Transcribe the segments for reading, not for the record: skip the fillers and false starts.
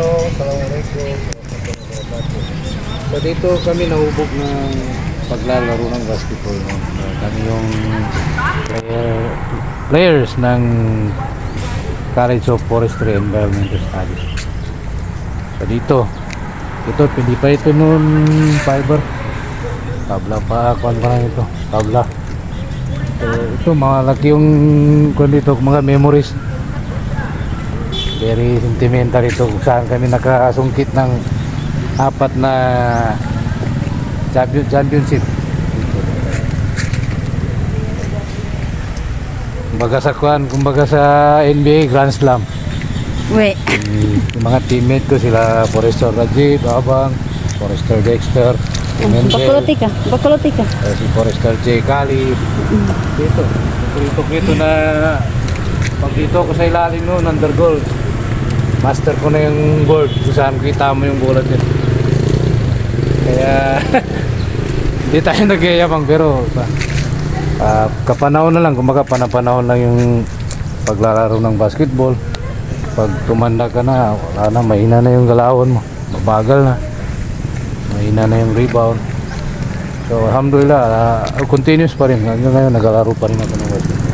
Hello, assalamualaikum. So dito kami nahubog ng paglalaro ng basketball. No? Kami yung players ng College of Forestry and Environmental Studies. So dito pwede pa ito noon fiber. Tabla pa, kuhan pa lang ito. Tabla. So ito mga laki yung kuhan dito, mga memories. Very sentimental ito kung saan kami nakasungkit ng 4 na championship. Kumbaga sa NBA Grand Slam. Wait. Yung mga teammate ko sila Forester Rajiv, Abang, Forester Dexter, Bakuloti ka. si Forester J. Kali. Dito na pag dito ko sa ilalim noon, undergold. Master ko na yung board kung saan kita mo yung bulat nito. Kaya hindi tayo nagyayabang pero kapanahon na lang, kumbaga panahon lang yung paglalaro ng basketball. Pag tumanda ka na, wala na, mahina na yung galawan mo, mabagal na, mahina na yung rebound. So alhamdulillah, continuous pa rin hanggang ngayon, nagalaro pa rin ako ng basketball.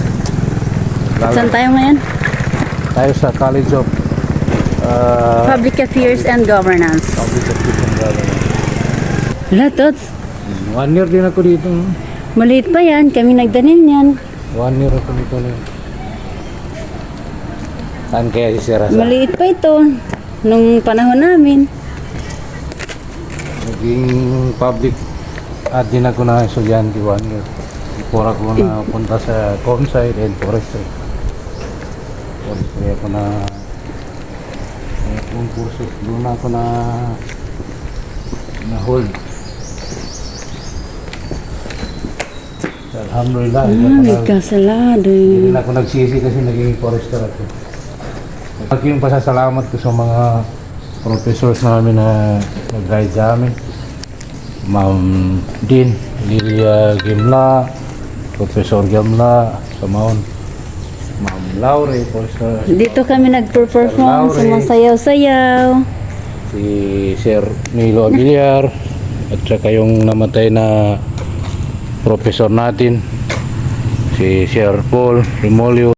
Saan tayo ngayon? Tayo sa College of Public Affairs and Governance. Public Affairs and Governance. Wala, Tots. 1 year din ako dito. Maliit pa yan. Kami nagdanim yan. 1 year ako dito na. Saan kaya si Sir Asa? Maliit pa ito. Nung panahon namin. Naging public at din ako na estudyante 1 year. Before ako na punta sa Comsci and Forestry. Forestry ako na yung kurso. Doon ako na hold. Alhamdulillah. May kasalado. Hindi na ako nagsisi kasi naging forester ako. Lagi yung pasasalamat ko sa mga professors namin na nag-guide sa amin. Ma'am Dean Lilia Gimla, Professor Gimla sa Mount, Ma'am Laure, forester. Dito kami nag-perform, sumasayaw-sayaw. Si Sir Milo Aguilar at saka yung namatay na professor natin si Sir Paul Remolio.